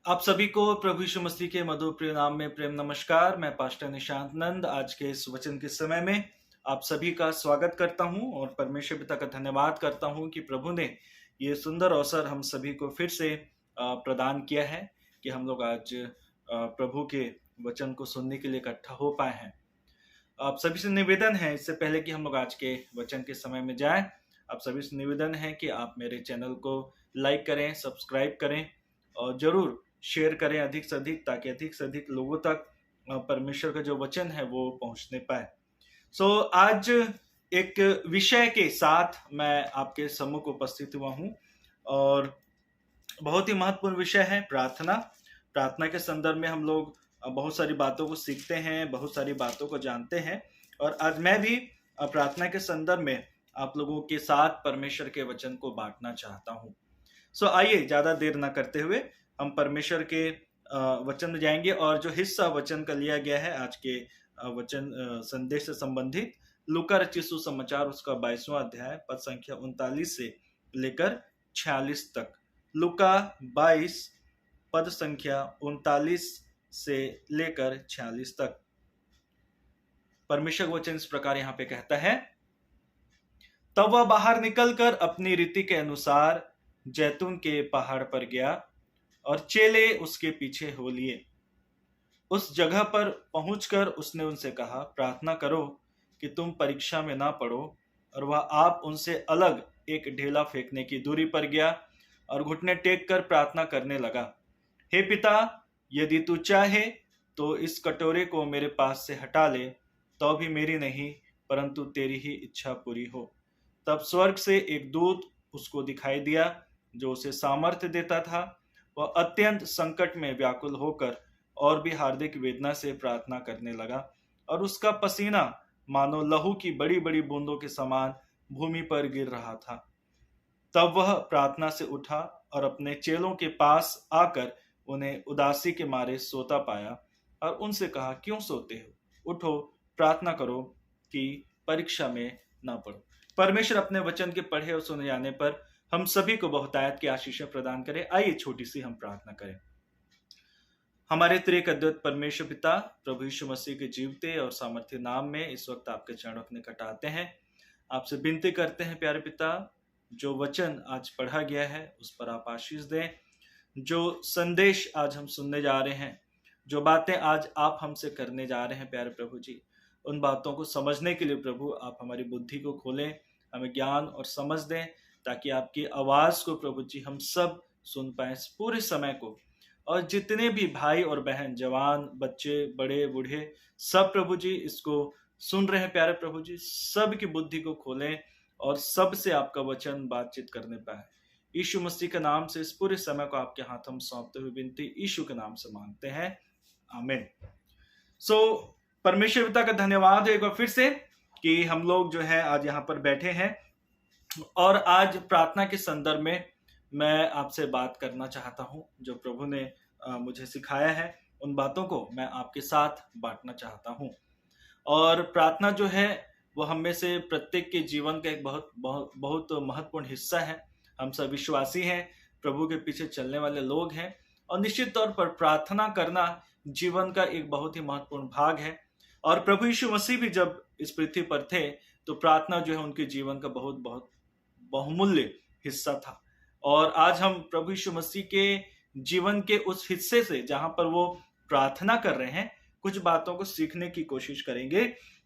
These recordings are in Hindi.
आप सभी को प्रभु यीशु मसीह के मधुर प्रिय नाम में प्रेम नमस्कार। मैं पास्टर निशांत नंद आज के इस वचन के समय में आप सभी का स्वागत करता हूं और परमेश्वर पिता का धन्यवाद करता हूं कि प्रभु ने ये सुंदर अवसर हम सभी को फिर से प्रदान किया है कि हम लोग आज प्रभु के वचन को सुनने के लिए इकट्ठा हो पाए हैं। आप सभी से निवेदन है, इससे पहले कि हम लोग आज के वचन के समय में जाएं, आप सभी से निवेदन है कि आप मेरे चैनल को लाइक करें, सब्सक्राइब करें और जरूर शेयर करें अधिक से अधिक, ताकि अधिक से अधिक लोगों तक परमेश्वर का जो वचन है वो पहुंचने पाए। आज एक विषय के साथ मैं आपके सम्मुख उपस्थित हुआ हूं और बहुत ही महत्वपूर्ण विषय है प्रार्थना। प्रार्थना के संदर्भ में हम लोग बहुत सारी बातों को सीखते हैं, बहुत सारी बातों को जानते हैं और आज मैं भी प्रार्थना के संदर्भ में आप लोगों के साथ परमेश्वर के वचन को बांटना चाहता हूं। आइए ज्यादा देर ना करते हुए हम परमेश्वर के वचन में जाएंगे और जो हिस्सा वचन का लिया गया है आज के वचन संदेश से संबंधित लूका रचित सुसमाचार उसका 22वां अध्याय पद संख्या 39 से लेकर 46 तक। लूका 22 पद संख्या 39 से लेकर 46 तक। परमेश्वर वचन इस प्रकार यहाँ पे कहता है, तब वह बाहर निकलकर अपनी रीति के अनुसार जैतून के पहाड़ पर गया और चेले उसके पीछे हो लिए। उस जगह पर पहुंचकर उसने उनसे कहा, प्रार्थना करो कि तुम परीक्षा में ना पड़ो। और वह आप उनसे अलग एक ढेला फेंकने की दूरी पर गया और घुटने टेक कर प्रार्थना करने लगा, हे पिता, यदि तू चाहे तो इस कटोरे को मेरे पास से हटा ले, तो भी मेरी नहीं परंतु तेरी ही इच्छा पूरी हो। तब स्वर्ग से एक दूत उसको दिखाई दिया जो उसे सामर्थ्य देता था। वह अत्यंत संकट में व्याकुल होकर और भी हार्दिक वेदना से प्रार्थना करने लगा और उसका पसीना मानो लहू की बड़ी बड़ी बूंदों के समान भूमि पर गिर रहा था। तब वह प्रार्थना से उठा और अपने चेलों के पास आकर उन्हें उदासी के मारे सोता पाया और उनसे कहा, क्यों सोते हो? उठो, प्रार्थना करो कि परीक्षा में ना पड़ो। परमेश्वर अपने वचन के पढ़े और सुने जाने पर हम सभी को बहुतायत की आशीषें प्रदान करें। आइए छोटी सी हम प्रार्थना करें। हमारे त्रिएक अद्वैत परमेश्वर पिता, प्रभु यीशु मसीह के जीवते और सामर्थ्य नाम में इस वक्त आपके चरणों में कटाते हैं। आपसे विनती करते हैं प्यारे पिता, जो वचन आज पढ़ा गया है उस पर आप आशीष दें। जो संदेश आज हम सुनने जा रहे हैं, जो बातें आज आप हमसे करने जा रहे हैं प्यारे प्रभु जी, उन बातों को समझने के लिए प्रभु आप हमारी बुद्धि को खोलें, हमें ज्ञान और समझ दें, ताकि आपकी आवाज को प्रभु जी हम सब सुन पाए इस पूरे समय को। और जितने भी भाई और बहन, जवान, बच्चे, बड़े, बूढ़े, सब प्रभु जी इसको सुन रहे हैं प्यारे प्रभु जी, सब की बुद्धि को खोलें और सब से आपका वचन बातचीत करने पाए। यीशु मसीह के नाम से इस पूरे समय को आपके हाथ हम सौंपते हुए विनती यीशु के नाम से मांगते हैं, आमीन। परमेश्वर पिता का धन्यवाद है एक बार फिर से कि हम लोग जो है आज यहाँ पर बैठे हैं और आज प्रार्थना के संदर्भ में मैं आपसे बात करना चाहता हूं। जो प्रभु ने मुझे सिखाया है उन बातों को मैं आपके साथ बांटना चाहता हूं। और प्रार्थना जो है वो हम में से प्रत्येक के जीवन का एक बहुत बहुत बहुत महत्वपूर्ण हिस्सा है। हम सब विश्वासी हैं, प्रभु के पीछे चलने वाले लोग हैं और निश्चित तौर पर प्रार्थना करना जीवन का एक बहुत ही महत्वपूर्ण भाग है। और प्रभु यीशु मसीह भी जब इस पृथ्वी पर थे तो प्रार्थना जो है उनके जीवन का बहुत बहुत बहुमूल्य हिस्सा था। और आज हम प्रभु यीशु मसीह के जीवन के उस हिस्से से जहां पर वो प्रार्थना कर रहे हैं कुछ बातों को सीखने की कोशिश करेंगे।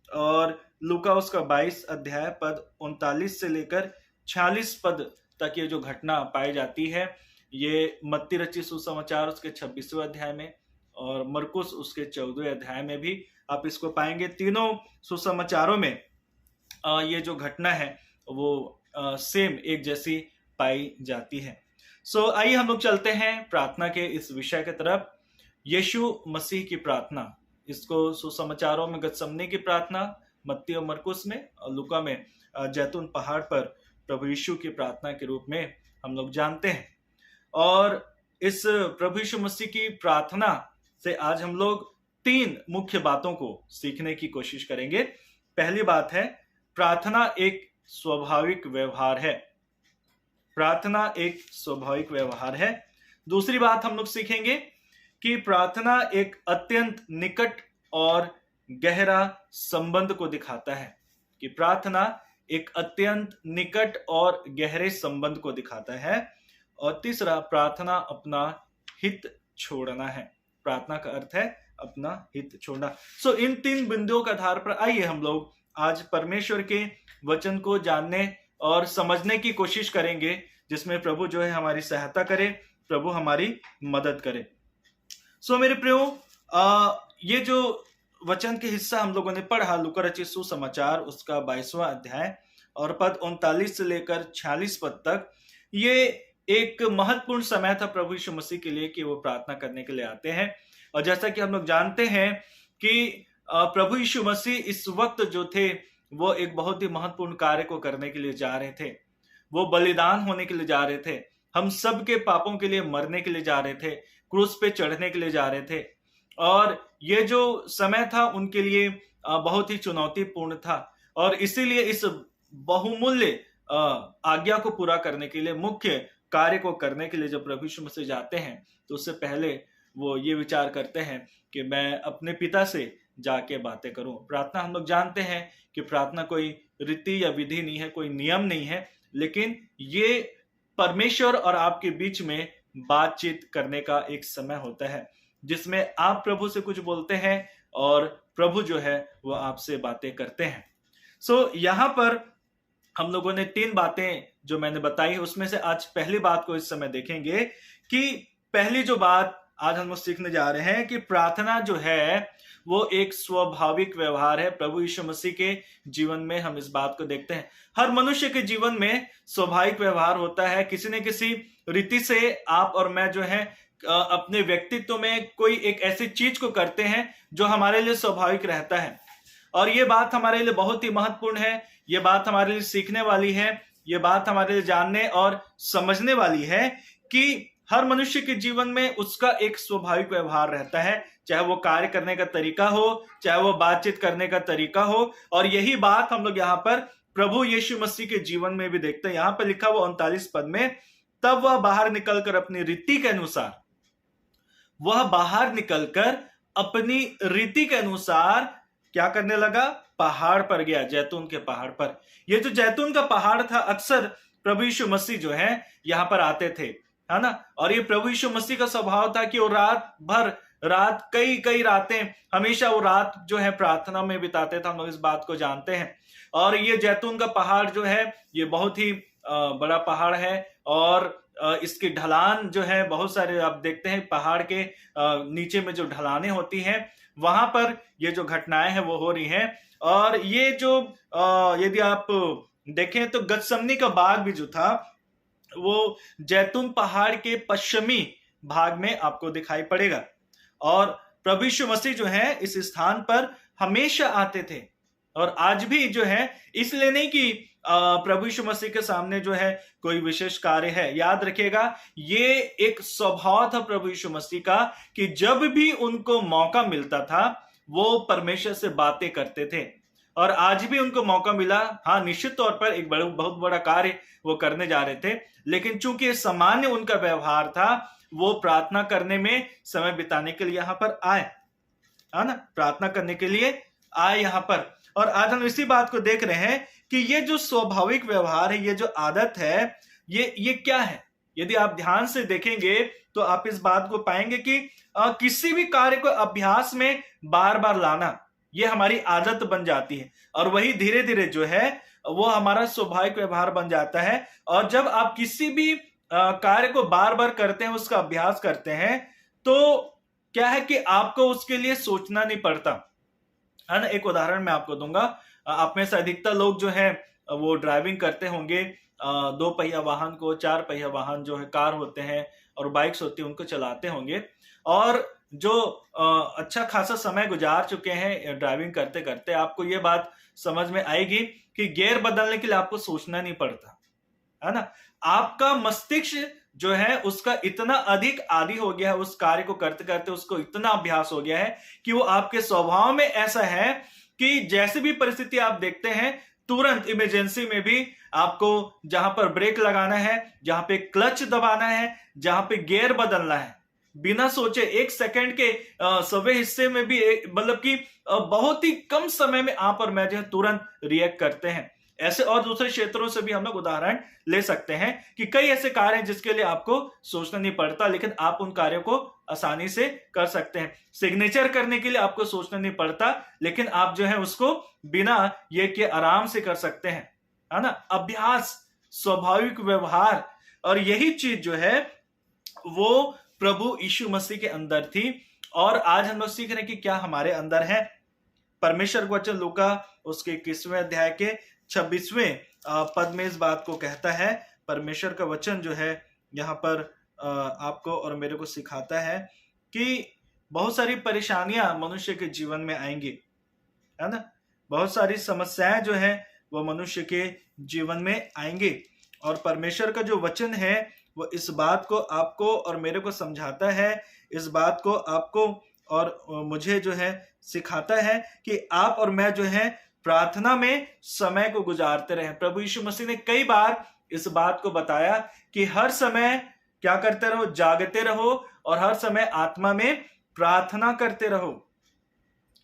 और लूका उसका 22 अध्याय पद 39 से लेकर 46 पद तक ये जो घटना पाई जाती है, ये मत्ती रचित सुसमाचार उसके 26वें अध्याय में और मरकुस उसके 14वें अध्याय में भी आप इसको पाएंगे। तीनों सुसमाचारों में ये जो घटना है वो सेम एक जैसी पाई जाती है। आइए हम लोग चलते हैं प्रार्थना के इस विषय की तरफ। यीशु मसीह की प्रार्थना, इसको सुसमाचारों में गतसमनी की प्रार्थना, मत्ती और मरकुस में, और लूका में जैतून पहाड़ पर प्रभु यीशु की प्रार्थना के रूप में हम लोग जानते हैं। और इस प्रभु यीशु मसीह की प्रार्थना से आज हम लोग 3 मुख्य बातों को सीखने की कोशिश करेंगे। पहली बात है, प्रार्थना एक स्वाभाविक व्यवहार है। प्रार्थना एक स्वाभाविक व्यवहार है। दूसरी बात हम लोग सीखेंगे कि प्रार्थना एक अत्यंत निकट और गहरा संबंध को दिखाता है, कि प्रार्थना एक अत्यंत निकट और गहरे संबंध को दिखाता है। और तीसरा, प्रार्थना अपना हित छोड़ना है। प्रार्थना का अर्थ है अपना हित छोड़ना। इन 3 बिंदुओं के आधार पर आइए हम लोग आज परमेश्वर के वचन को जानने और समझने की कोशिश करेंगे, जिसमें प्रभु जो है हमारी सहायता करे, प्रभु हमारी मदद करे। मेरे प्रियो, ये जो वचन के हिस्सा हम लोगों ने पढ़ा, लूका रचित सुसमाचार उसका 22वां अध्याय और पद 39 से लेकर 46 पद तक, ये एक महत्वपूर्ण समय था प्रभु यीशु मसीह के लिए कि वो प्रार्थना करने के लिए आते हैं। और जैसा कि हम लोग जानते हैं कि प्रभु यीशु मसीह इस वक्त जो थे वो एक बहुत ही महत्वपूर्ण कार्य को करने के लिए जा रहे थे। वो बलिदान होने के लिए जा रहे थे, हम सबके पापों के लिए मरने के लिए जा रहे थे, क्रूस पे चढ़ने के लिए जा रहे थे। और ये जो समय था उनके लिए बहुत ही चुनौतीपूर्ण था, और इसीलिए इस बहुमूल्य आज्ञा को पूरा करने के लिए, मुख्य कार्य को करने के लिए जब प्रभु यीशु मसीह जाते हैं, तो उससे पहले वो ये विचार करते हैं कि मैं अपने पिता से जाके बातें करूं। प्रार्थना, हम लोग जानते हैं कि प्रार्थना कोई रीति या विधि नहीं है, कोई नियम नहीं है, लेकिन ये परमेश्वर और आपके बीच में बातचीत करने का एक समय होता है, जिसमें आप प्रभु से कुछ बोलते हैं और प्रभु जो है वो आपसे बातें करते हैं। यहाँ पर हम लोगों ने 3 बातें जो मैंने बताई है, उसमें से आज पहली बात को इस समय देखेंगे कि पहली जो बात आज हम लोग सीखने जा रहे हैं कि प्रार्थना जो है वो एक स्वाभाविक व्यवहार है। प्रभु यीशु मसीह के जीवन में हम इस बात को देखते हैं। हर मनुष्य के जीवन में स्वाभाविक व्यवहार होता है। किसी न किसी रीति से आप और मैं जो है अपने व्यक्तित्व में कोई एक ऐसी चीज को करते हैं जो हमारे लिए स्वाभाविक रहता है। और ये बात हमारे लिए बहुत ही महत्वपूर्ण है, ये बात हमारे लिए सीखने वाली है, ये बात हमारे लिए जानने और समझने वाली है कि हर मनुष्य के जीवन में उसका एक स्वाभाविक व्यवहार रहता है, चाहे वो कार्य करने का तरीका हो, चाहे वो बातचीत करने का तरीका हो। और यही बात हम लोग यहाँ पर प्रभु यीशु मसीह के जीवन में भी देखते हैं। यहाँ पर लिखा हुआ 39 पद में, तब वह बाहर निकलकर अपनी रीति के अनुसार, वह बाहर निकलकर अपनी रीति के अनुसार क्या करने लगा? पहाड़ पर गया, जैतून के पहाड़ पर। ये जो जैतून का पहाड़ था, अक्सर प्रभु यीशु मसीह जो है यहाँ पर आते थे, है ना। और ये प्रभु यीशु मसीह का स्वभाव था कि वो रात कई रातें, हमेशा वो रात जो है प्रार्थना में बिताते थे। हम लोग इस बात को जानते हैं। और ये जैतून का पहाड़ जो है ये बहुत ही बड़ा पहाड़ है, और इसकी ढलान जो है बहुत सारे, आप देखते हैं पहाड़ के नीचे में जो ढलानें होती हैं, वहां पर ये जो घटनाएं हैं वो हो रही हैं। और ये जो यदि आप देखें तो गतसमनी का बाग भी जो था वो जैतून पहाड़ के पश्चिमी भाग में आपको दिखाई पड़ेगा। और प्रभु यीशु मसीह जो है इस स्थान पर हमेशा आते थे, और आज भी जो है, इसलिए नहीं कि प्रभु यीशु मसीह के सामने जो है कोई विशेष कार्य है। याद रखिएगा, ये एक स्वभाव था प्रभु यीशु मसीह का कि जब भी उनको मौका मिलता था वो परमेश्वर से बातें करते थे। और आज भी उनको मौका मिला, हाँ, निश्चित तौर पर एक बहुत बड़ा कार्य वो करने जा रहे थे, लेकिन चूंकि सामान्य उनका व्यवहार था, वो प्रार्थना करने में समय बिताने के लिए यहाँ पर आए, है ना, प्रार्थना करने के लिए आए यहाँ पर। और आज हम इसी बात को देख रहे हैं कि ये जो स्वाभाविक व्यवहार है, ये जो आदत है, ये क्या है। यदि आप ध्यान से देखेंगे तो आप इस बात को पाएंगे कि किसी भी कार्य को अभ्यास में बार बार लाना, ये हमारी आदत बन जाती है, और वही धीरे धीरे जो है वो हमारा स्वाभाविक व्यवहार बन जाता है। और जब आप किसी भी कार्य को बार बार करते हैं, उसका अभ्यास करते हैं, तो क्या है कि आपको उसके लिए सोचना नहीं पड़ता, है ना। एक उदाहरण मैं आपको दूंगा। आप में से अधिकतर लोग जो है वो ड्राइविंग करते होंगे, 2 पहिया वाहन को, 4 पहिया वाहन जो है कार होते हैं और बाइक्स होती है, उनको चलाते होंगे। और जो अच्छा खासा समय गुजार चुके हैं ड्राइविंग करते करते, आपको ये बात समझ में आएगी कि गियर बदलने के लिए आपको सोचना नहीं पड़ता, है ना। आपका मस्तिष्क जो है उसका इतना अधिक आदी हो गया है, उस कार्य को करते करते उसको इतना अभ्यास हो गया है कि वो आपके स्वभाव में ऐसा है कि जैसे भी परिस्थिति आप देखते हैं, तुरंत इमरजेंसी में भी आपको जहां पर ब्रेक लगाना है, जहां पे क्लच दबाना है, जहां पे गियर बदलना है, बिना सोचे 1 सेकंड के 100वें हिस्से में भी मतलब कि बहुत ही कम समय में आप और मैं जो है तुरंत रिएक्ट करते हैं। ऐसे और दूसरे क्षेत्रों से भी हम लोग उदाहरण ले सकते हैं कि कई ऐसे कार्य हैं जिसके लिए आपको सोचना नहीं पड़ता, लेकिन आप उन कार्यों को आसानी से कर सकते हैं। सिग्नेचर करने के लिए आपको सोचना नहीं पड़ता, लेकिन आप जो है उसको बिना ये के आराम से कर सकते हैं, है ना। अभ्यास, स्वाभाविक व्यवहार, और यही चीज जो है वो प्रभु यीशु मसीह के अंदर थी। और आज हम लोग सीख रहे हैं कि क्या हमारे अंदर है। परमेश्वर का वचन लूका उसके 21वें अध्याय के 26वें पद में इस बात को कहता है। परमेश्वर का वचन जो है यहाँ पर आपको और मेरे को सिखाता है कि बहुत सारी परेशानियां मनुष्य के जीवन में आएंगी, है ना। बहुत सारी समस्याएं जो है वो मनुष्य के जीवन में आएंगी, और परमेश्वर का जो वचन है वो इस बात को आपको और मेरे को समझाता है, इस बात को आपको और मुझे जो है सिखाता है कि आप और मैं जो है प्रार्थना में समय को गुजारते रहें। प्रभु यीशु मसीह ने कई बार इस बात को बताया कि हर समय क्या करते रहो, जागते रहो, और हर समय आत्मा में प्रार्थना करते रहो।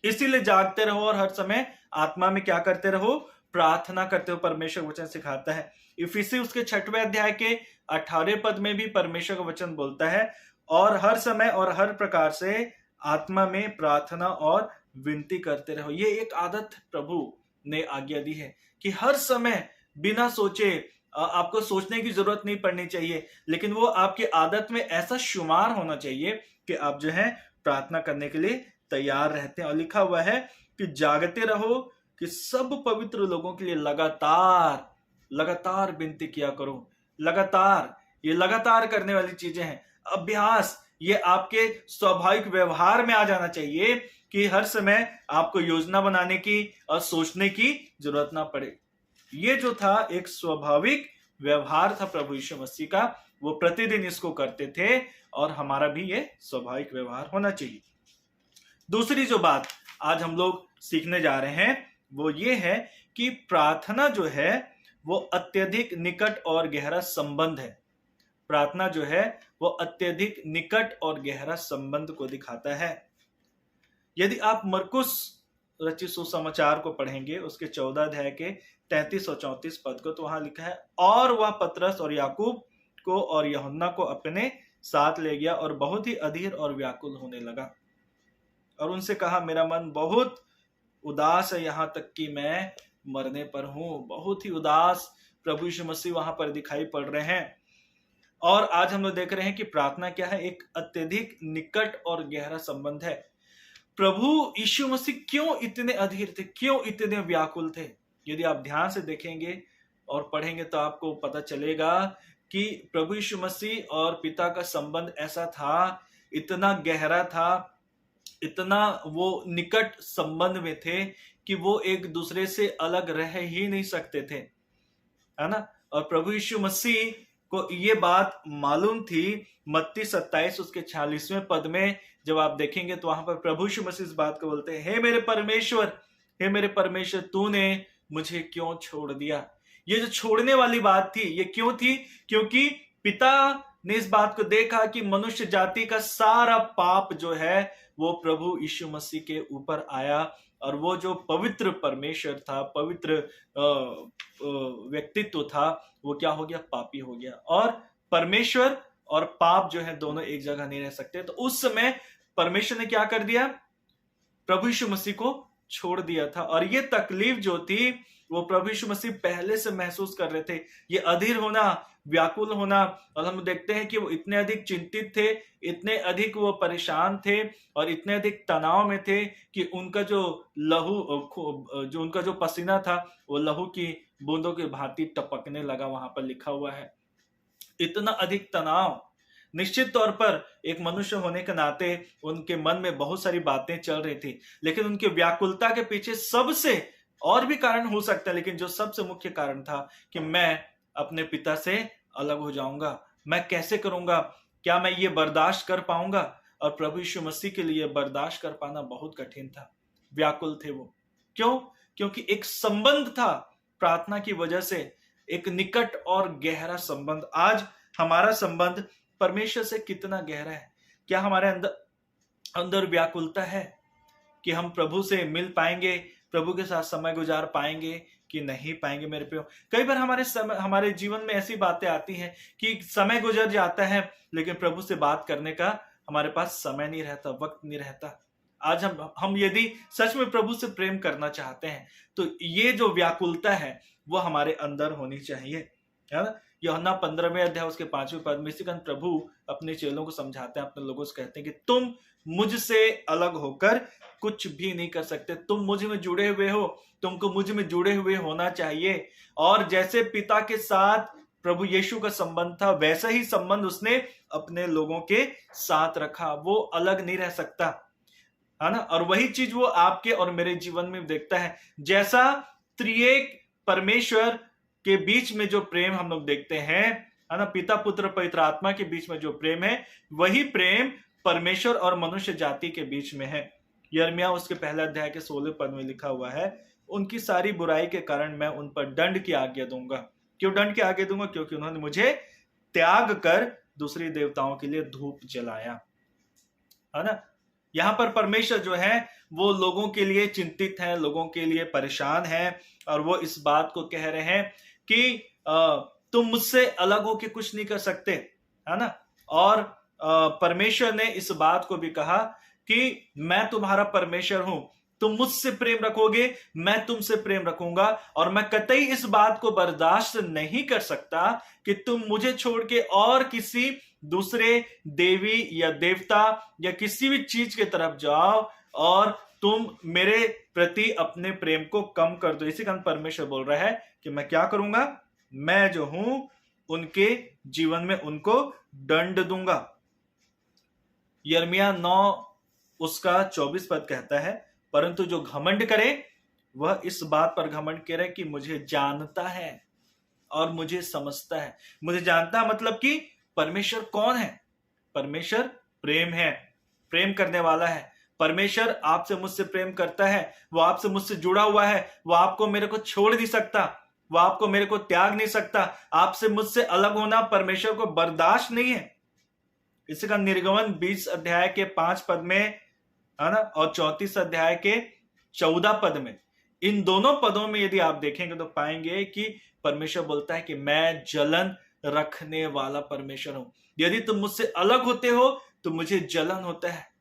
इसीलिए जागते रहो और हर समय आत्मा में क्या करते रहो, प्रार्थना करते हो, परमेश्वर वचन सिखाता है। इफिसी उसके 6वें अध्याय के 18वें पद में भी परमेश्वर का वचन बोलता है, और हर समय और हर प्रकार से आत्मा में प्रार्थना और विनती करते रहो। ये एक आदत प्रभु ने आज्ञा दी है कि हर समय बिना सोचे, आपको सोचने की जरूरत नहीं पड़नी चाहिए, लेकिन वो आपकी आदत में ऐसा शुमार होना चाहिए कि आप जो है प्रार्थना करने के लिए तैयार रहते हैं। और लिखा हुआ है कि जागते रहो, कि सब पवित्र लोगों के लिए लगातार लगातार विनती किया करो। लगातार, ये लगातार करने वाली चीजें हैं। अभ्यास, ये आपके स्वाभाविक व्यवहार में आ जाना चाहिए कि हर समय आपको योजना बनाने की और सोचने की जरूरत ना पड़े। ये जो था एक स्वाभाविक व्यवहार था प्रभु यीशु मसीह का, वो प्रतिदिन इसको करते थे, और हमारा भी ये स्वाभाविक व्यवहार होना चाहिए। दूसरी जो बात आज हम लोग सीखने जा रहे हैं वो ये है कि प्रार्थना जो है वो अत्यधिक निकट और गहरा संबंध है। प्रार्थना जो है वो अत्यधिक निकट और गहरा संबंध को दिखाता है। यदि आप मरकुस रचित सुसमाचार को पढ़ेंगे, उसके 14 अध्याय के 33 और 34 पद को, तो वहां लिखा है, और वह पतरस और याकूब को और यूहन्ना को अपने साथ ले गया और बहुत ही अधीर और व्याकुल होने लगा, और उनसे कहा, मेरा मन बहुत उदास है, यहां तक कि मैं मरने पर हूं। बहुत ही उदास प्रभु यीशु मसीह वहां पर दिखाई पड़ रहे हैं। और आज हम लोग देख रहे हैं कि प्रार्थना क्या है, एक अत्यधिक निकट और गहरा संबंध है। प्रभु यीशु मसीह क्यों इतने अधीर थे, क्यों इतने व्याकुल थे? यदि आप ध्यान से देखेंगे और पढ़ेंगे तो आपको पता चलेगा कि प्रभु यीशु मसीह और पिता का संबंध ऐसा था, इतना गहरा था, इतना वो निकट संबंध में थे कि वो एक दूसरे से अलग रह ही नहीं सकते थे, है ना। और प्रभु यीशु मसीह को ये बात मालूम थी। मत्ती 27 उसके 46वें पद में जब आप देखेंगे तो वहां पर प्रभु यीशु मसीह इस बात को बोलते हैं, हे मेरे परमेश्वर, हे मेरे परमेश्वर, तूने मुझे क्यों छोड़ दिया। ये जो छोड़ने वाली बात थी, ये क्यों थी? क्योंकि पिता ने इस बात को देखा कि मनुष्य जाति का सारा पाप जो है वो प्रभु यीशु मसीह के ऊपर आया, और वो जो पवित्र परमेश्वर था, पवित्र व्यक्तित्व था, वो क्या हो गया? पापी हो गया। और परमेश्वर और पाप जो है दोनों एक जगह नहीं रह सकते। तो उस समय परमेश्वर ने क्या कर दिया? प्रभु यीशु मसीह को छोड़ दिया था। और ये तकलीफ जो थी वो प्रभु यीशु मसीह पहले से महसूस कर रहे थे, ये अधीर होना, व्याकुल होना। और हम देखते हैं कि वो इतने अधिक चिंतित थे, इतने अधिक वो परेशान थे और इतने अधिक तनाव में थे कि उनका जो लहू, जो उनका जो पसीना था वो लहू की बूंदों की भांति टपकने लगा। वहां पर लिखा हुआ है, इतना अधिक तनाव। निश्चित तौर पर एक मनुष्य होने के नाते उनके मन में बहुत सारी बातें चल रही थी, लेकिन उनके व्याकुलता के पीछे सबसे और भी कारण हो सकता है, लेकिन जो सबसे मुख्य कारण था कि मैं अपने पिता से अलग हो जाऊंगा, मैं कैसे करूंगा, क्या मैं ये बर्दाश्त कर पाऊंगा? और प्रभु यीशु मसीह के लिए बर्दाश्त कर पाना बहुत कठिन था। व्याकुल थे वो। क्यों? क्योंकि एक संबंध था, प्रार्थना की वजह से एक निकट और गहरा संबंध। आज हमारा संबंध परमेश्वर से कितना गहरा है? क्या हमारे अंदर अंदर व्याकुलता है कि हम प्रभु से मिल पाएंगे, प्रभु के साथ समय गुजार पाएंगे कि नहीं पाएंगे? मेरे प्रियो, कई बार हमारे जीवन में ऐसी बातें आती हैं कि समय गुजर जाता है लेकिन प्रभु से बात करने का हमारे पास समय नहीं रहता, वक्त नहीं रहता। आज हम यदि सच में प्रभु से प्रेम करना चाहते हैं तो ये जो व्याकुलता है वो हमारे अंदर होनी चाहिए, है ना। यूहन्ना 15वें अध्याय उसके 5वें पद में इसी कारण प्रभु अपने चेलों को समझाते हैं, अपने लोगों से कहते हैं कि तुम मुझसे अलग होकर कुछ भी नहीं कर सकते। तुम मुझ में जुड़े हुए हो, तुमको मुझ में जुड़े हुए होना चाहिए। और जैसे पिता के साथ प्रभु यीशु का संबंध था वैसा ही संबंध उसने अपने लोगों के साथ रखा। वो अलग नहीं रह सकता, है ना। और वही चीज वो आपके और मेरे जीवन में देखता है। जैसा त्रिएक परमेश्वर के बीच में जो प्रेम हम लोग देखते हैं, है ना, पिता पुत्र पवित्र आत्मा के बीच में जो प्रेम है, वही प्रेम परमेश्वर और मनुष्य जाति के बीच में है। यिर्मयाह उसके पहले अध्याय के 16 पद में लिखा हुआ है, उनकी सारी बुराई के कारण मैं उन पर दंड की आज्ञा दूंगा। क्यों दंड की आज्ञा दूंगा? क्योंकि उन्होंने मुझे त्याग कर दूसरी देवताओं के लिए धूप जलाया, है ना। यहां पर परमेश्वर जो है वो लोगों के लिए चिंतित है, लोगों के लिए परेशान है, और वो इस बात को कह रहे हैं कि तुम मुझसे अलग होके कुछ नहीं कर सकते, है ना। और परमेश्वर ने इस बात को भी कहा कि मैं तुम्हारा परमेश्वर हूं, तुम मुझसे प्रेम रखोगे, मैं तुमसे प्रेम रखूंगा, और मैं कतई इस बात को बर्दाश्त नहीं कर सकता कि तुम मुझे छोड़ के और किसी दूसरे देवी या देवता या किसी भी चीज की तरफ जाओ और तुम मेरे प्रति अपने प्रेम को कम कर दो। इसी कारण परमेश्वर बोल रहा है कि मैं क्या करूंगा, मैं जो हूं उनके जीवन में उनको दंड दूंगा। यिर्मयाह 9 उसका 24 पद कहता है, परंतु जो घमंड करे वह इस बात पर घमंड करे कि मुझे जानता है और मुझे समझता है। मुझे जानता है मतलब कि परमेश्वर कौन है? परमेश्वर प्रेम है, प्रेम करने वाला है। परमेश्वर आपसे मुझसे प्रेम करता है, वो आपसे मुझसे जुड़ा हुआ है, वो आपको मेरे को छोड़ नहीं सकता, वो आपको मेरे को त्याग नहीं सकता। आपसे मुझसे अलग होना परमेश्वर को बर्दाश्त नहीं है। इसी का निर्गमन 20 अध्याय के 5 पद में, है ना, और 34 अध्याय के 14 पद में, इन दोनों पदों में यदि आप देखेंगे तो पाएंगे कि परमेश्वर बोलता है कि मैं जलन रखने वाला परमेश्वर हूं। यदि तुम मुझसे अलग होते हो तो मुझे जलन होता है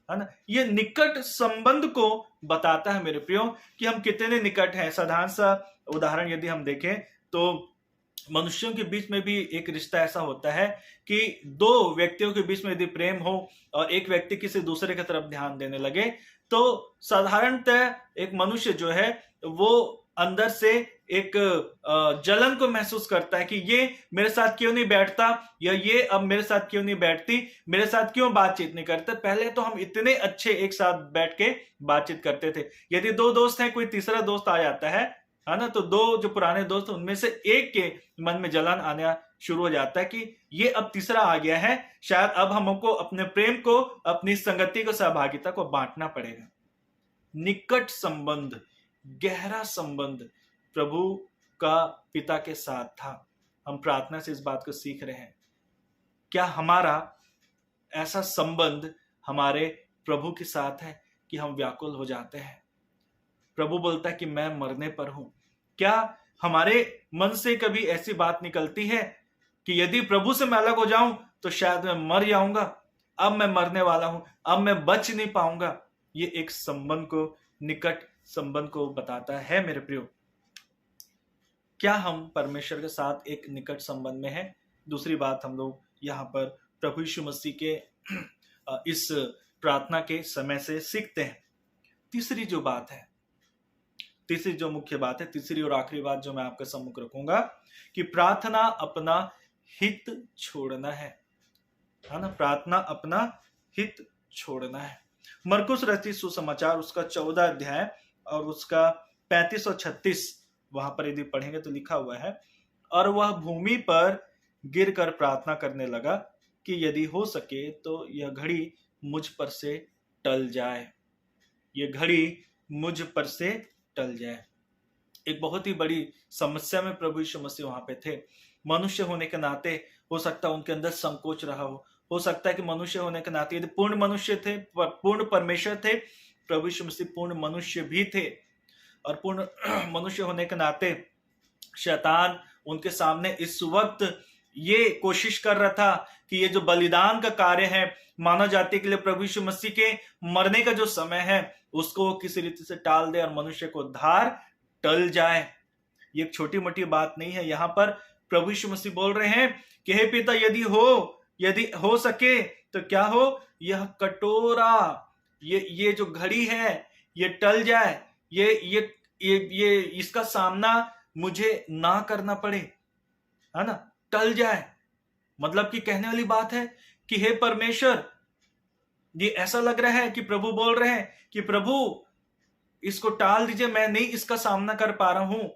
ना। ये निकट संबंध को बताता है मेरे प्रियो कि हम कितने निकट हैं। साधारण सा उदाहरण यदि हम देखें तो मनुष्यों के बीच में भी एक रिश्ता ऐसा होता है कि दो व्यक्तियों के बीच में यदि प्रेम हो और एक व्यक्ति किसी दूसरे की तरफ ध्यान देने लगे तो साधारणतः एक मनुष्य जो है वो अंदर से एक जलन को महसूस करता है कि ये मेरे साथ क्यों नहीं बैठता, या ये अब मेरे साथ क्यों नहीं बैठती, मेरे साथ क्यों बातचीत नहीं करते। पहले तो हम इतने अच्छे एक साथ बैठ के बातचीत करते थे। यदि दो दोस्त हैं, कोई तीसरा दोस्त आ जाता है ना, तो दो जो पुराने दोस्त उनमें से एक के मन में जलन आना शुरू हो जाता है कि ये अब तीसरा आ गया है, शायद अब हमको अपने प्रेम को, अपनी संगति को, सहभागिता को बांटना पड़ेगा। निकट संबंध, गहरा संबंध प्रभु का पिता के साथ था। हम प्रार्थना से इस बात को सीख रहे हैं। क्या हमारा ऐसा संबंध हमारे प्रभु के साथ है कि हम व्याकुल हो जाते हैं? प्रभु बोलता है कि मैं मरने पर हूं। क्या हमारे मन से कभी ऐसी बात निकलती है कि यदि प्रभु से मैं अलग हो जाऊं तो शायद मैं मर जाऊंगा, अब मैं मरने वाला हूं, अब मैं बच नहीं पाऊंगा? ये एक संबंध को, निकट संबंध को बताता है मेरे प्रियो। क्या हम परमेश्वर के साथ एक निकट संबंध में हैं? दूसरी बात हम लोग यहाँ पर प्रभु यीशु मसीह के इस प्रार्थना के समय से सीखते हैं। तीसरी जो बात है, तीसरी जो मुख्य बात है, तीसरी और आखिरी बात जो मैं आपके सम्मुख रखूंगा कि प्रार्थना अपना हित छोड़ना है ना। प्रार्थना अपना हित छोड़ना है। मरकुस रचित सुसमाचार उसका 14 अध्याय और उसका 35 और 36 वहां पर यदि पढ़ेंगे तो लिखा हुआ है, और वह भूमि पर गिरकर प्रार्थना करने लगा कि यदि हो सके तो यह घड़ी मुझ पर से टल जाए, यह घड़ी मुझ पर से टल जाए। एक बहुत ही बड़ी समस्या में प्रभु यीशु मसीह वहां पे थे। मनुष्य होने के नाते हो सकता है उनके अंदर संकोच रहा हो सकता है कि मनुष्य होने के नाते यदि पूर्ण मनुष्य थे, पूर्ण परमेश्वर थे, प्रभु यीशु मसीह पूर्ण मनुष्य भी थे, और पूर्ण मनुष्य होने के नाते शैतान उनके सामने इस वक्त ये कोशिश कर रहा था कि ये जो बलिदान का कार्य है मानव जाति के लिए, प्रभु यीशु मसीह के मरने का जो समय है उसको किसी रीति से टाल दे और मनुष्य को उद्धार टल जाए। ये एक छोटी मोटी बात नहीं है। यहां पर प्रभु यीशु मसीह बोल रहे हैं कि हे पिता, यदि हो सके तो क्या हो, यह कटोरा, ये जो घड़ी है ये टल जाए, ये इसका सामना मुझे ना करना पड़े, है ना, टल जाए। मतलब कि कहने वाली बात है कि हे परमेश्वर, ये ऐसा लग रहा है कि प्रभु बोल रहे हैं कि प्रभु इसको टाल दीजिए, मैं नहीं इसका सामना कर पा रहा हूं।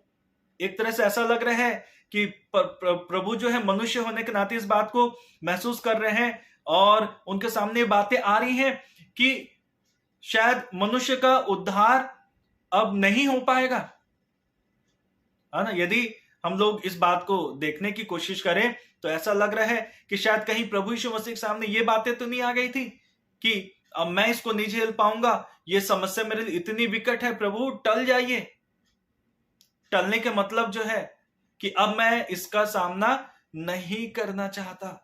एक तरह से ऐसा लग रहा है कि प्रभु जो है मनुष्य होने के नाते इस बात को महसूस कर रहे हैं और उनके सामने बातें आ रही हैं कि शायद मनुष्य का उद्धार अब नहीं हो पाएगा, है ना। यदि हम लोग इस बात को देखने की कोशिश करें तो ऐसा लग रहा है कि शायद कहीं प्रभु यीशु मसीह के सामने ये बातें तो नहीं आ गई थी कि अब मैं इसको नहीं झेल पाऊंगा, ये समस्या मेरे लिए इतनी विकट है, प्रभु टल जाइए। टलने के मतलब जो है कि अब मैं इसका सामना नहीं करना चाहता।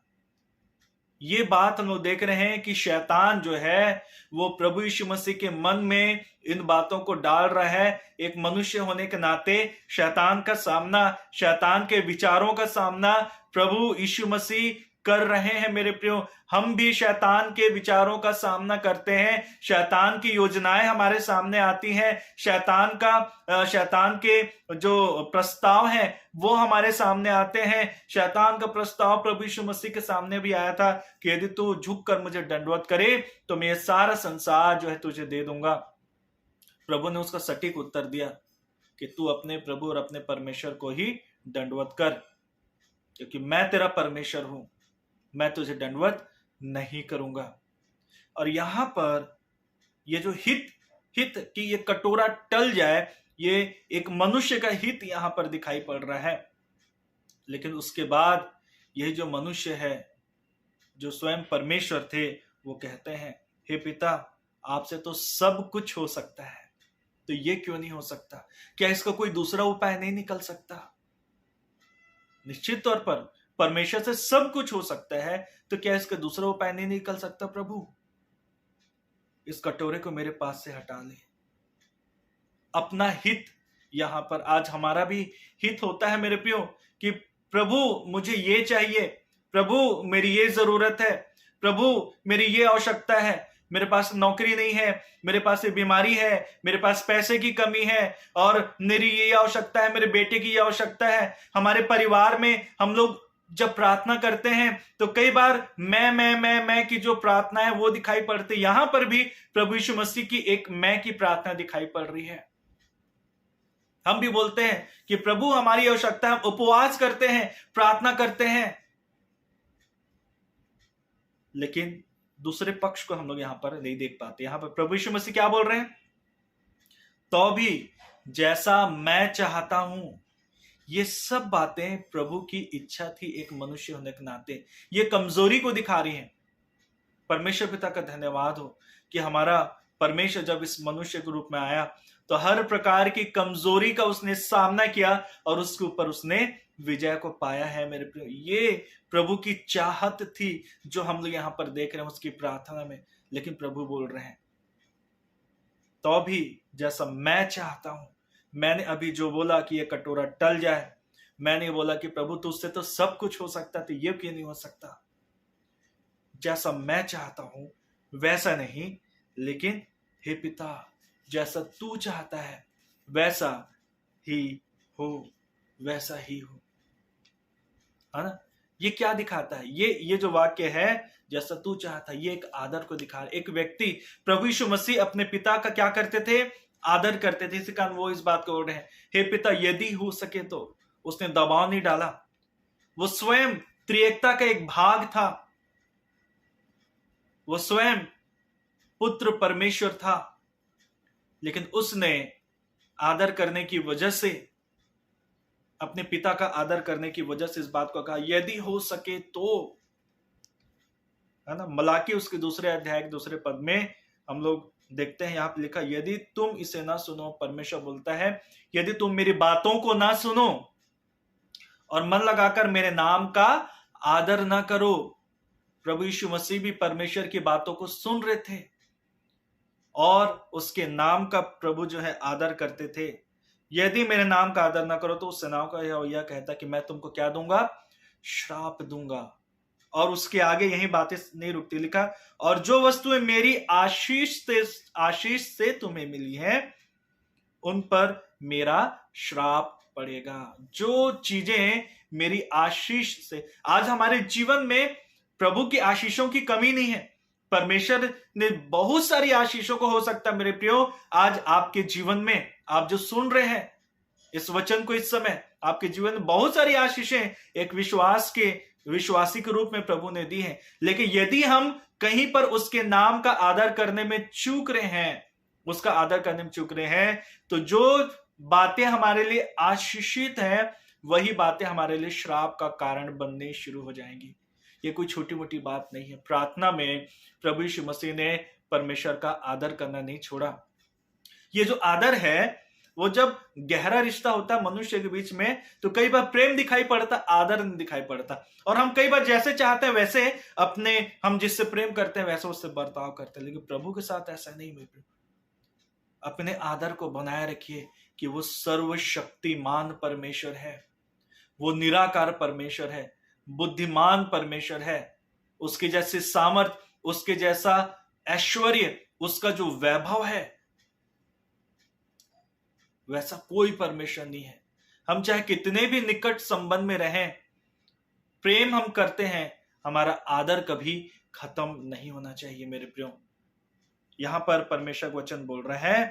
ये बात हम लोग देख रहे हैं कि शैतान जो है वो प्रभु यीशु मसीह के मन में इन बातों को डाल रहा है। एक मनुष्य होने के नाते शैतान का सामना, शैतान के विचारों का सामना प्रभु यीशु मसीह कर रहे हैं। मेरे प्रियो, हम भी शैतान के विचारों का सामना करते हैं, शैतान की योजनाएं हमारे सामने आती हैं, शैतान के जो प्रस्ताव हैं वो हमारे सामने आते हैं। शैतान का प्रस्ताव प्रभु यीशु मसीह के सामने भी आया था कि यदि तू झुक कर मुझे दंडवत करे तो मैं ये सारा संसार जो है तुझे दे दूंगा। प्रभु ने उसका सटीक उत्तर दिया कि तू अपने प्रभु और अपने परमेश्वर को ही दंडवत कर, क्योंकि मैं तेरा परमेश्वर हूं, मैं तुझे दंडवत नहीं करूंगा। और यहां पर ये जो हित कि ये कटोरा टल जाए, ये एक मनुष्य का हित यहां पर दिखाई पड़ रहा है। लेकिन उसके बाद यह जो मनुष्य है जो स्वयं परमेश्वर थे वो कहते हैं, हे पिता, आपसे तो सब कुछ हो सकता है, तो ये क्यों नहीं हो सकता? क्या इसका कोई दूसरा उपाय नहीं निकल सकता? निश्चित तौर पर परमेश्वर से सब कुछ हो सकता है, तो क्या इसका दूसरा उपाय नहीं निकल सकता? प्रभु, इस कटोरे को मेरे पास से हटा ले। अपना हित यहां पर आज हमारा भी हित होता है मेरे प्रियो कि प्रभु मुझे ये चाहिए, प्रभु मेरी ये जरूरत है, प्रभु मेरी ये आवश्यकता है, मेरे पास नौकरी नहीं है, मेरे पास ये बीमारी है, मेरे पास पैसे की कमी है, और मेरी ये आवश्यकता है, मेरे बेटे की ये आवश्यकता है। हमारे परिवार में हम लोग जब प्रार्थना करते हैं तो कई बार मैं की जो प्रार्थना है वो दिखाई पड़ती। यहां पर भी प्रभु यीशु मसीह की एक मैं की प्रार्थना दिखाई पड़ रही है। हम भी बोलते हैं कि प्रभु हमारी आवश्यकता है, उपवास करते हैं, प्रार्थना करते हैं, लेकिन दूसरे पक्ष को हम लोग यहां पर नहीं देख पाते। यहां पर प्रभु यीशु मसीह क्या बोल रहे हैं? तो भी जैसा मैं चाहता हूं। ये सब बातें प्रभु की इच्छा थी एक मनुष्य होने के नाते, ये कमजोरी को दिखा रही हैं। परमेश्वर पिता का धन्यवाद हो कि हमारा परमेश्वर जब इस मनुष्य के रूप में आया तो हर प्रकार की कमजोरी का उसने सामना किया और उसके ऊपर उसने विजय को पाया है। मेरे प्रिय, ये प्रभु की चाहत थी जो हम लोग यहां पर देख रहे हैं उसकी प्रार्थना में। लेकिन प्रभु बोल रहे हैं, तो भी जैसा मैं चाहता हूं। मैंने अभी जो बोला कि ये कटोरा टल जाए, मैंने बोला कि प्रभु तुझसे तो सब कुछ हो सकता, तो ये क्यों नहीं हो सकता? जैसा मैं चाहता हूं वैसा नहीं, लेकिन हे पिता, जैसा तू चाहता है वैसा ही हो, वैसा ही हो, है ना। ये क्या दिखाता है? ये जो वाक्य है, जैसा तू चाहता, ये एक आदर को दिखा रहा है। एक व्यक्ति, प्रभु यीशु मसीह अपने पिता का क्या करते थे? आदर करते थे। इसी कारण वो इस बात को बोल रहे हैं, हे पिता, यदि हो सके तो। उसने दबाव नहीं डाला, वो स्वयं त्रिएकता का एक भाग था, वो स्वयं पुत्र परमेश्वर था, लेकिन उसने आदर करने की वजह से अपने पिता का आदर करने की वजह से इस बात को कहा, यदि हो सके तो, है ना। मलाकी उसके दूसरे अध्याय के दूसरे पद में हम लोग देखते हैं, यहां पे लिखा, यदि तुम इसे ना सुनो, परमेश्वर बोलता है, यदि तुम मेरी बातों को ना सुनो और मन लगाकर मेरे नाम का आदर ना करो। प्रभु यीशु मसीह भी परमेश्वर की बातों को सुन रहे थे और उसके नाम का प्रभु जो है आदर करते थे। यदि मेरे नाम का आदर ना करो तो उस सेनाओं का यहोवा कहता कि मैं तुमको क्या दूंगा, श्राप दूंगा। और उसके आगे यही बातें नहीं रुकती, लिखा, और जो वस्तुएं मेरी आशीष से तुम्हें मिली हैं उन पर मेरा श्राप पड़ेगा। जो चीजें मेरी आशीष से, आज हमारे जीवन में प्रभु की आशीषों की कमी नहीं है। परमेश्वर ने बहुत सारी आशीषों को, हो सकता है मेरे प्रियो आज आपके जीवन में, आप जो सुन रहे हैं इस वचन को इस समय, आपके जीवन में बहुत सारी आशीषें एक विश्वासी के रूप में प्रभु ने दी हैं। लेकिन यदि हम कहीं पर उसके नाम का आदर करने में चूक रहे हैं, उसका आदर करने में चूक रहे हैं, तो जो बातें हमारे लिए आशीषित हैं वही बातें हमारे लिए श्राप का कारण बनने शुरू हो जाएंगी। ये कोई छोटी मोटी बात नहीं है। प्रार्थना में प्रभु यीशु मसीह ने परमेश्वर का आदर करना नहीं छोड़ा। ये जो आदर है वो जब गहरा रिश्ता होता है मनुष्य के बीच में तो कई बार प्रेम दिखाई पड़ता, आदर नहीं दिखाई पड़ता। और हम कई बार जैसे चाहते हैं वैसे हम जिससे प्रेम करते हैं वैसे उससे बर्ताव करते हैं। लेकिन प्रभु के साथ ऐसा नहीं है। अपने आदर को बनाए रखिए कि वो सर्वशक्तिमान परमेश्वर है, वो निराकार परमेश्वर है, बुद्धिमान परमेश्वर है। उसके जैसे सामर्थ, उसके जैसा ऐश्वर्य, उसका जो वैभव है वैसा कोई परमेश्वर नहीं है। हम चाहे कितने भी निकट संबंध में रहें, प्रेम हम करते हैं, हमारा आदर कभी खत्म नहीं होना चाहिए मेरे प्रियो। यहां पर परमेश्वर वचन बोल रहा है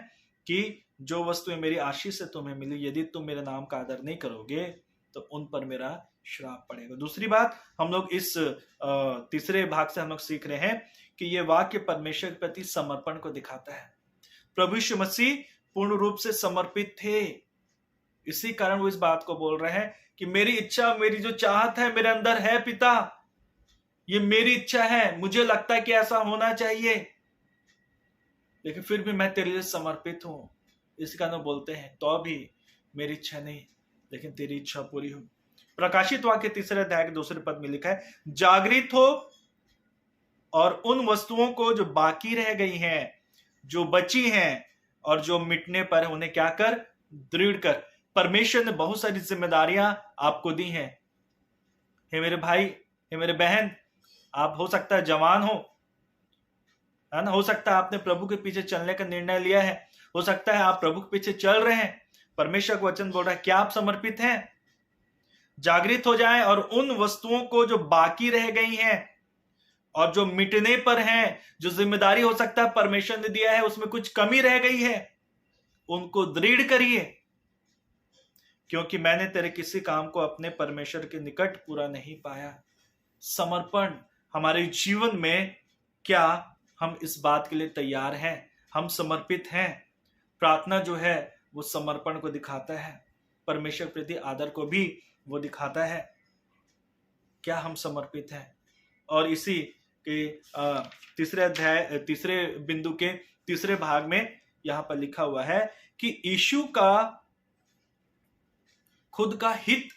कि जो वस्तुएं मेरी आशीष से तुम्हें मिली, यदि तुम मेरे नाम का आदर नहीं करोगे तो उन पर मेरा श्राप पड़ेगा। दूसरी बात हम लोग इस तीसरे भाग से हम लोग सीख रहे हैं कि यह वाक्य परमेश्वर के प्रति समर्पण को दिखाता है। प्रभु यीशु मसीह पूर्ण रूप से समर्पित थे, इसी कारण वो इस बात को बोल रहे हैं कि मेरी इच्छा, मेरी जो चाहत है मेरे अंदर है पिता, ये मेरी इच्छा है, मुझे लगता है कि ऐसा होना चाहिए, लेकिन फिर भी मैं तेरे लिए समर्पित हूं। इस कारण वो बोलते हैं तो भी मेरी इच्छा नहीं लेकिन तेरी इच्छा पूरी हो। प्रकाशित वाक्य तीसरे अध्याय के दूसरे पद में लिखा है, जागृत हो और उन वस्तुओं को जो बाकी रह गई हैं, जो बची हैं और जो मिटने पर है उन्हें क्या कर, दृढ़ कर। परमेश्वर ने बहुत सारी जिम्मेदारियां आपको दी हैं। हे मेरे भाई, हे मेरे बहन, आप हो सकता है जवान हो, है ना, हो सकता है आपने प्रभु के पीछे चलने का निर्णय लिया है, हो सकता है आप प्रभु के पीछे चल रहे हैं। परमेश्वर का वचन बोल रहा है क्या आप समर्पित हैं? जागृत हो जाएं और उन वस्तुओं को जो बाकी रह गई हैं और जो मिटने पर हैं, जो जिम्मेदारी हो सकता है परमेश्वर ने दिया है उसमें कुछ कमी रह गई है, उनको दृढ़ करिए, क्योंकि मैंने तेरे किसी काम को अपने परमेश्वर के निकट पूरा नहीं पाया। समर्पण हमारे जीवन में, क्या हम इस बात के लिए तैयार हैं? हम समर्पित हैं? प्रार्थना जो है वो समर्पण को दिखाता है, परमेश्वर प्रति आदर को भी वो दिखाता है। क्या हम समर्पित हैं? और इसी के तीसरे बिंदु के तीसरे भाग में यहां पर लिखा हुआ है कि यीशु का खुद का हित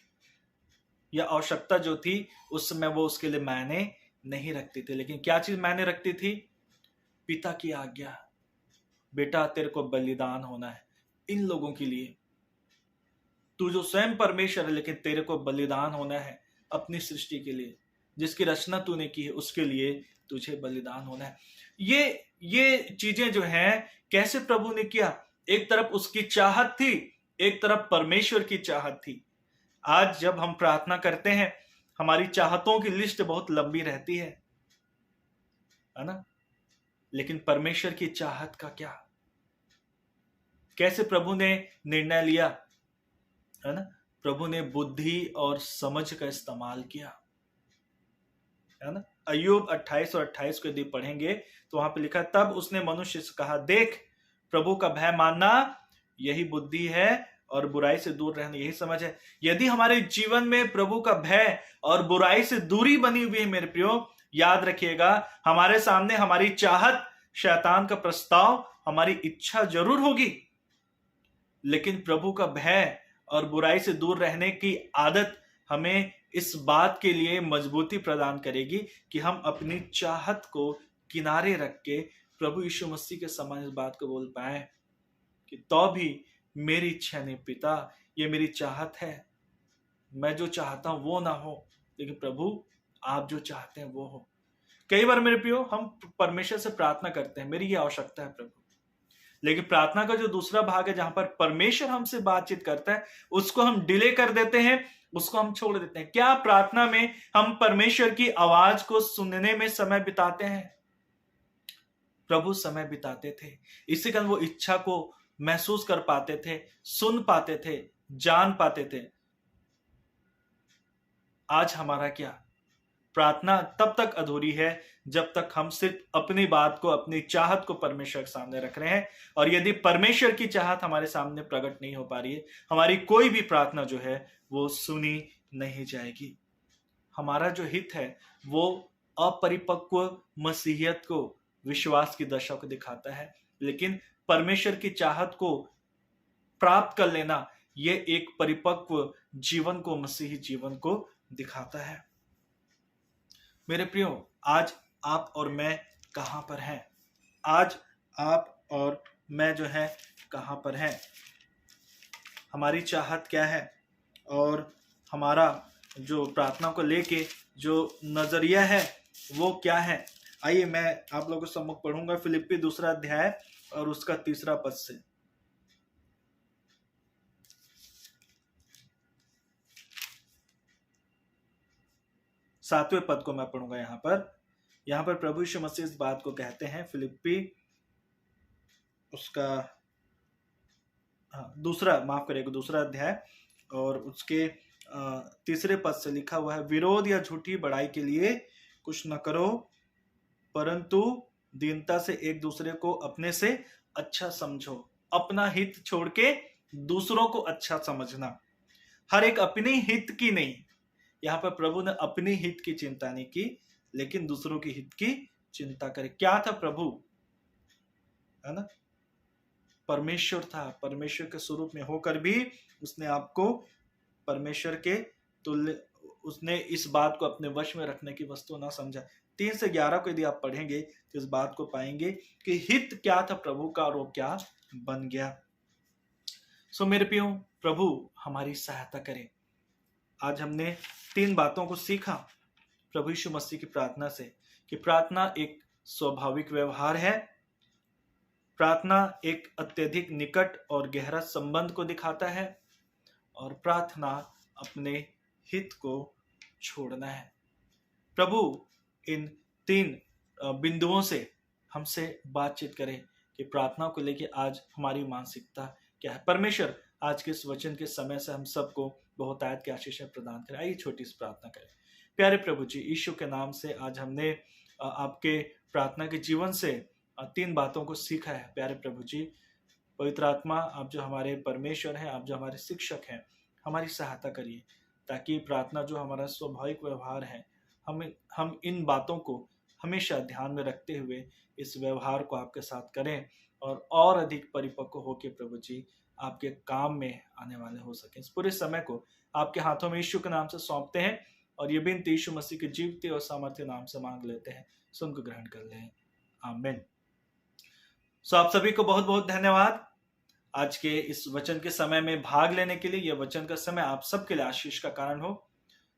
या आवश्यकता जो थी उस समय वो उसके लिए मायने नहीं रखती थी, लेकिन क्या चीज मायने रखती थी? पिता की आज्ञा, बेटा तेरे को बलिदान होना है इन लोगों के लिए। तू जो स्वयं परमेश्वर है लेकिन तेरे को बलिदान होना है अपनी सृष्टि के लिए, जिसकी रचना तूने की है उसके लिए तुझे बलिदान होना है। ये चीजें जो हैं कैसे प्रभु ने किया? एक तरफ उसकी चाहत थी, एक तरफ परमेश्वर की चाहत थी। आज जब हम प्रार्थना करते हैं हमारी चाहतों की लिस्ट बहुत लंबी रहती है ना, लेकिन परमेश्वर की चाहत का क्या? कैसे प्रभु ने निर्णय लिया, है ना? प्रभु ने बुद्धि और समझ का इस्तेमाल किया, है ना। अय्यूब 28 और 28 को यदि पढ़ेंगे तो वहां पे लिखा, तब उसने मनुष्य से कहा, देख प्रभु का भय मानना यही बुद्धि है और बुराई से दूर रहना, यही समझ है। यदि हमारे जीवन में प्रभु का भय और बुराई से दूरी बनी हुई है मेरे प्रियो, याद रखिएगा, हमारे सामने हमारी चाहत, शैतान का प्रस्ताव, हमारी इच्छा जरूर होगी, लेकिन प्रभु का भय और बुराई से दूर रहने की आदत हमें इस बात के लिए मजबूती प्रदान करेगी कि हम अपनी चाहत को किनारे रख के प्रभु यीशु मसीह के समान इस बात को बोल पाए कि तो भी मेरी इच्छा नहीं पिता, ये मेरी चाहत है, मैं जो चाहता हूं वो ना हो, लेकिन प्रभु आप जो चाहते हैं वो हो। कई बार मेरे प्रियो हम परमेश्वर से प्रार्थना करते हैं, मेरी ये आवश्यकता है प्रभु, लेकिन प्रार्थना का जो दूसरा भाग है जहां पर परमेश्वर हमसे बातचीत करता है, उसको हम डिले कर देते हैं, उसको हम छोड़ देते हैं। क्या प्रार्थना में हम परमेश्वर की आवाज को सुनने में समय बिताते हैं? प्रभु समय बिताते थे, इसी कारण वो इच्छा को महसूस कर पाते थे, सुन पाते थे, जान पाते थे। आज हमारा क्या? प्रार्थना तब तक अधूरी है जब तक हम सिर्फ अपनी बात को, अपनी चाहत को परमेश्वर के सामने रख रहे हैं, और यदि परमेश्वर की चाहत हमारे सामने प्रकट नहीं हो पा रही है, हमारी कोई भी प्रार्थना जो है वो सुनी नहीं जाएगी। हमारा जो हित है वो अपरिपक्व मसीहियत को, विश्वास की दशा को दिखाता है, लेकिन परमेश्वर की चाहत को प्राप्त कर लेना ये एक परिपक्व जीवन को, मसीही जीवन को दिखाता है। मेरे प्रियो, आज आप और मैं कहां पर हैं? आज आप और मैं जो है कहां पर हैं? हमारी चाहत क्या है और हमारा जो प्रार्थना को लेके जो नजरिया है वो क्या है? आइए मैं आप लोगों को सम्मुख पढ़ूंगा फिलिप्पी 2 अध्याय और उसका 3 पद से। सातवें पद को मैं पढ़ूंगा। यहाँ पर प्रभु यीशु मसीह इस बात को कहते हैं, फिलिप्पी उसका दूसरा अध्याय और उसके 3 पद से लिखा हुआ है, विरोध या झूठी बड़ाई के लिए कुछ न करो, परंतु दीनता से एक दूसरे को अपने से अच्छा समझो। अपना हित छोड़ के दूसरों को अच्छा समझना, हर एक अपनी हित की नहीं। यहाँ पर प्रभु ने अपनी हित की चिंता नहीं की, लेकिन दूसरों की हित की चिंता करे। क्या था प्रभु? है ना, परमेश्वर था, परमेश्वर के स्वरूप में होकर भी उसने आपको परमेश्वर के तुल्य, उसने इस बात को अपने वश में रखने की वस्तु ना समझा। 3 से 11 को यदि आप पढ़ेंगे तो इस बात को पाएंगे कि हित क्या था प्रभु का और वो क्या बन गया। सो मेरे प्रियो, प्रभु हमारी सहायता करे। आज हमने 3 बातों को सीखा प्रभु यीशु मसीह की प्रार्थना से, कि प्रार्थना एक स्वाभाविक व्यवहार है, प्रार्थना एक अत्यधिक निकट और गहरा संबंध को दिखाता है, और प्रार्थना अपने हित को छोड़ना है। प्रभु इन 3 बिंदुओं से हमसे बातचीत करें कि प्रार्थना को लेकर आज हमारी मानसिकता क्या है। परमेश्वर आज के इस वचन के समय से हम सबको बहुत आयत की आशीष प्रदान करें। आइए छोटी सी प्रार्थना करें। प्यारे प्रभु जी, यीशु के नाम से आज हमने आपके प्रार्थना के जीवन से 3 बातों को सीखा है। प्यारे प्रभु जी, पवित्र आत्मा, आप जो हमारे परमेश्वर हैं, आप जो हमारे शिक्षक हैं, हमारी सहायता करिए ताकि प्रार्थना जो हमारा स्वाभाविक व्यवहार है, हम इन बातों को हमेशा ध्यान में रखते हुए इस व्यवहार को आपके साथ करें और अधिक परिपक्व होकर प्रभु जी आपके काम में आने वाले हो सके। इस पूरे समय को आपके हाथों में यीशु के नाम से सौंपते हैं और ये बिनती यीशु मसीह के जीवते और सामर्थ्य नाम से मांग लेते हैं। सुनकर ग्रहण कर लें, आमीन। सो आप सभी को बहुत बहुत धन्यवाद आज के इस वचन के समय में भाग लेने के लिए। यह वचन का समय आप सबके लिए आशीष का कारण हो।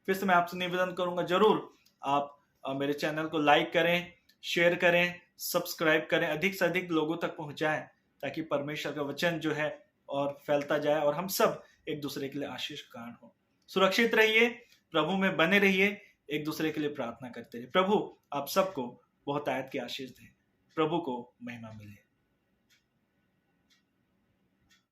फिर से मैं आपसे निवेदन करूंगा, जरूर आप मेरे चैनल को लाइक करें, शेयर करें, सब्सक्राइब करें, अधिक से अधिक लोगों तक पहुंचाएं ताकि परमेश्वर का वचन जो है और फैलता जाए और हम सब एक दूसरे के लिए आशीष का कारण हो। सुरक्षित रहिए, प्रभु में बने रहिए, एक दूसरे के लिए प्रार्थना करते रहिए। प्रभु आप सबको बहुत आयत की आशीष दे। प्रभु को महिमा मिले।